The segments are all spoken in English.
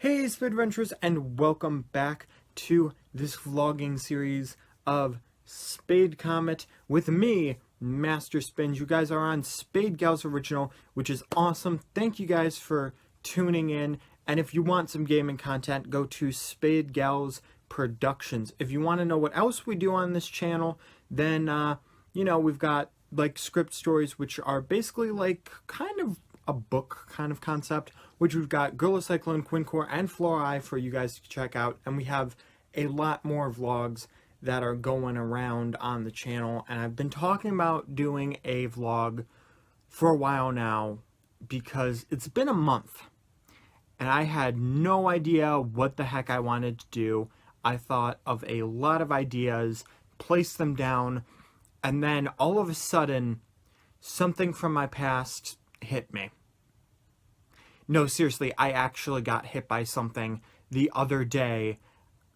Hey Spade Adventures, and welcome back to this vlogging series of Spade Comet with me, Master Spins. You guys are on SpadeGalzOriginal, which is awesome. Thank you guys for tuning in, and if you want some gaming content, go to SpadeGalzProductions. If you want to know what else we do on this channel, then, we've got, like, script stories, which are basically, like, kind of a book kind of concept, which we've got Gorilla Cyclone, Quincore, and Flora for you guys to check out, and we have a lot more vlogs that are going around on the channel, and I've been talking about doing a vlog for a while now because it's been a month, and I had no idea what the heck I wanted to do. I thought of a lot of ideas, placed them down, and then all of a sudden, something from my past hit me. No, seriously, I actually got hit by something the other day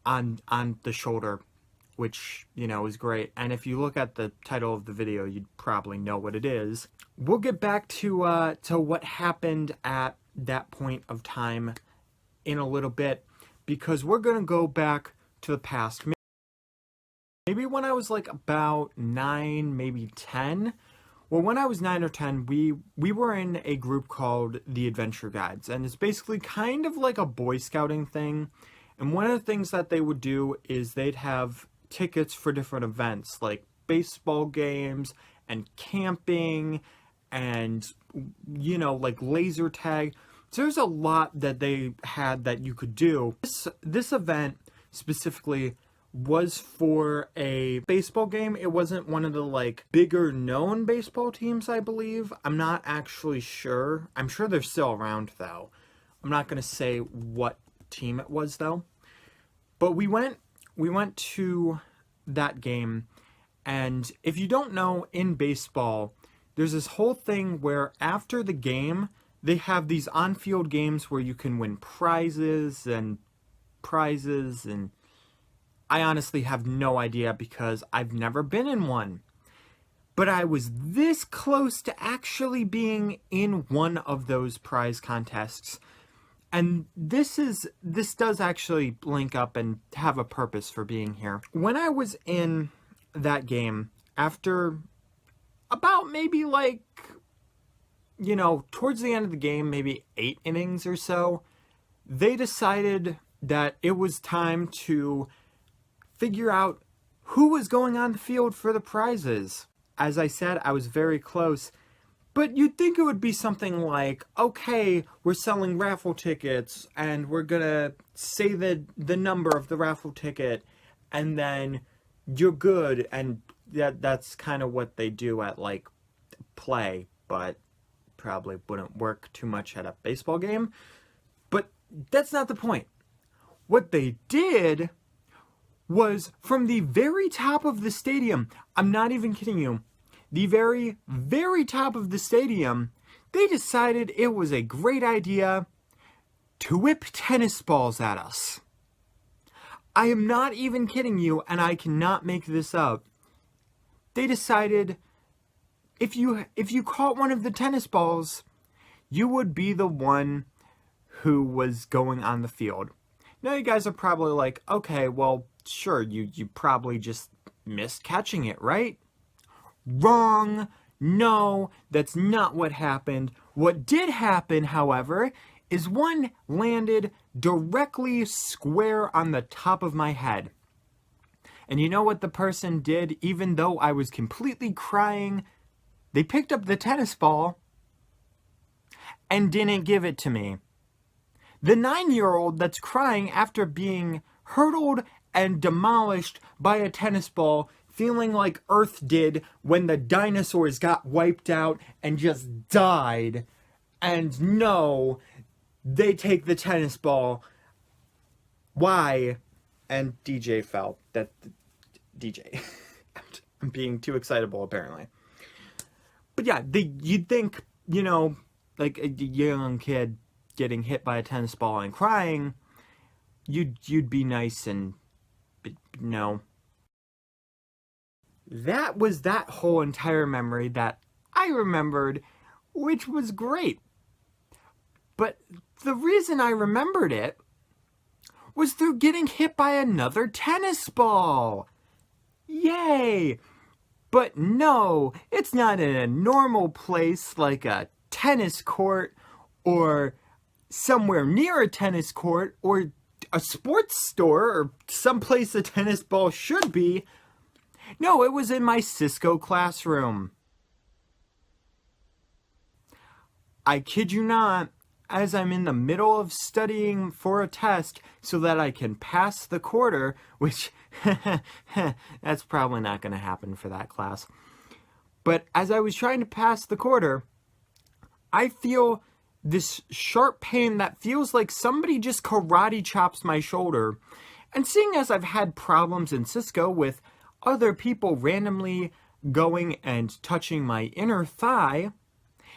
on the shoulder, which, is great. And if you look at the title of the video, you'd probably know what it is. We'll get back to what happened at that point of time in a little bit, because we're going to go back to the past. Maybe when I was like about 9, maybe 10. Well, when I was 9 or 10, we were in a group called the Adventure Guides, and it's basically kind of like a Boy Scouting thing. And one of the things that they would do is they'd have tickets for different events, like baseball games and camping and, like laser tag. So there's a lot that they had that you could do. This event specifically was for a baseball game. It wasn't one of the, like, bigger known baseball teams, I believe. I'm not actually sure. I'm sure they're still around, though. I'm not going to say what team it was, though. But we went to that game, and if you don't know, in baseball, there's this whole thing where after the game, they have these on-field games where you can win prizes, and I honestly have no idea because I've never been in one. But I was this close to actually being in one of those prize contests. And this does actually link up and have a purpose for being here. When I was in that game, after about maybe like, towards the end of the game, maybe 8 innings or so, they decided that it was time to figure out who was going on the field for the prizes. As I said, I was very close, but you'd think it would be something like, okay, we're selling raffle tickets, and we're gonna say the number of the raffle ticket, and then you're good, and that's kind of what they do at, like, play, but probably wouldn't work too much at a baseball game. But that's not the point. What they did was from the very top of the stadium, I'm not even kidding you, the very, very top of the stadium, they decided it was a great idea to whip tennis balls at us. I am not even kidding you, and I cannot make this up. They decided if you caught one of the tennis balls, you would be the one who was going on the field. Now you guys are probably like, okay, well, sure, you probably just missed catching it, right? Wrong. No, that's not what happened. What did happen, however, is one landed directly square on the top of my head. And you know what the person did? Even though I was completely crying, they picked up the tennis ball and didn't give it to me. The 9-year-old that's crying after being hurtled and demolished by a tennis ball, feeling like Earth did when the dinosaurs got wiped out and just died. And no, they take the tennis ball. Why? And DJ fell. That DJ. I'm being too excitable, apparently. But yeah, you'd think, like a young kid getting hit by a tennis ball and crying, you'd be nice, and but no. That was that whole entire memory that I remembered, which was great. But the reason I remembered it was through getting hit by another tennis ball. Yay! But no, it's not in a normal place like a tennis court or somewhere near a tennis court or a sports store or someplace a tennis ball should be. No, it was in my Cisco classroom. I kid you not, as I'm in the middle of studying for a test so that I can pass the quarter, which that's probably not going to happen for that class. But as I was trying to pass the quarter, I feel this sharp pain that feels like somebody just karate chops my shoulder. And seeing as I've had problems in Cisco with other people randomly going and touching my inner thigh,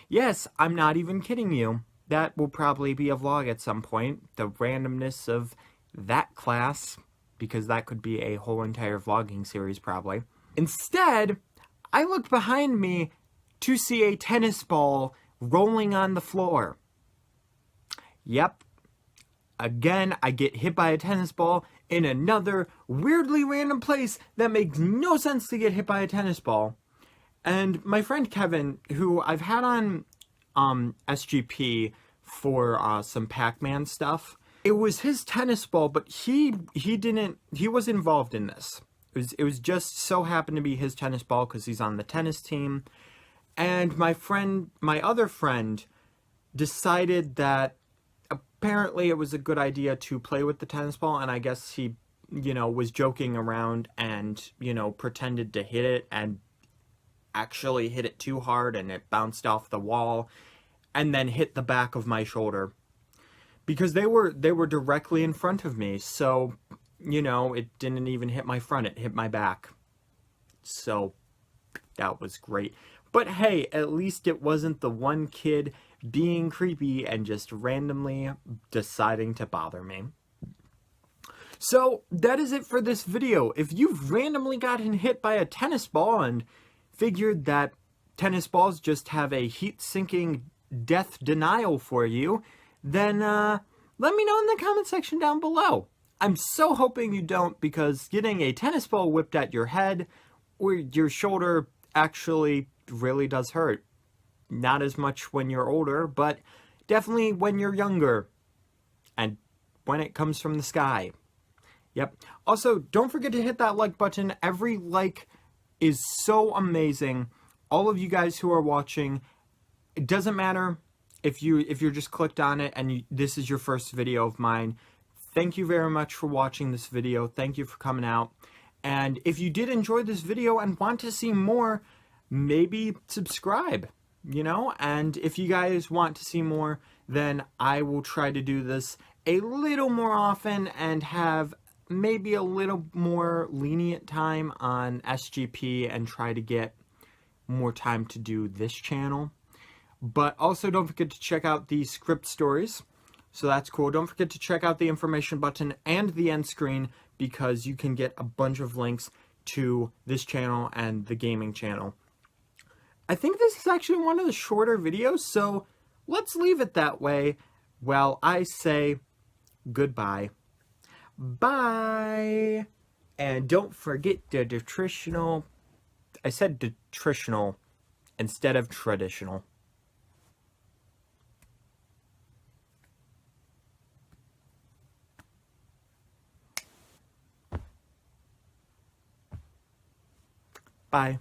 yes, I'm not even kidding you. That will probably be a vlog at some point, the randomness of that class, because that could be a whole entire vlogging series probably. Instead, I looked behind me to see a tennis ball rolling on the floor. Yep. Again, I get hit by a tennis ball in another weirdly random place that makes no sense to get hit by a tennis ball. And my friend Kevin, who I've had on SGP for some Pac-Man stuff, it was his tennis ball, but he was involved in this. It was just so happened to be his tennis ball because he's on the tennis team. And my other friend, decided that apparently it was a good idea to play with the tennis ball, and I guess he, was joking around and, pretended to hit it and actually hit it too hard and it bounced off the wall and then hit the back of my shoulder. Because they were directly in front of me, so, it didn't even hit my front, it hit my back. So, that was great. But hey, at least it wasn't the one kid being creepy and just randomly deciding to bother me. So, that is it for this video. If you've randomly gotten hit by a tennis ball and figured that tennis balls just have a heat-sinking death denial for you, then let me know in the comment section down below. I'm so hoping you don't, because getting a tennis ball whipped at your head or your shoulder actually really does hurt. Not as much when you're older, but definitely when you're younger. And when it comes from the sky. Yep. Also, don't forget to hit that like button. Every like is so amazing. All of you guys who are watching, it doesn't matter if you're just clicked on it and this is your first video of mine. Thank you very much for watching this video. Thank you for coming out. And if you did enjoy this video and want to see more, maybe subscribe, and if you guys want to see more, then I will try to do this a little more often and have maybe a little more lenient time on SGP and try to get more time to do this channel. But also don't forget to check out the script stories, so that's cool. Don't forget to check out the information button and the end screen, because you can get a bunch of links to this channel and the gaming channel. I think this is actually one of the shorter videos, so let's leave it that way while I say goodbye. Bye! And don't forget the nutritional... I said nutritional instead of traditional. Bye.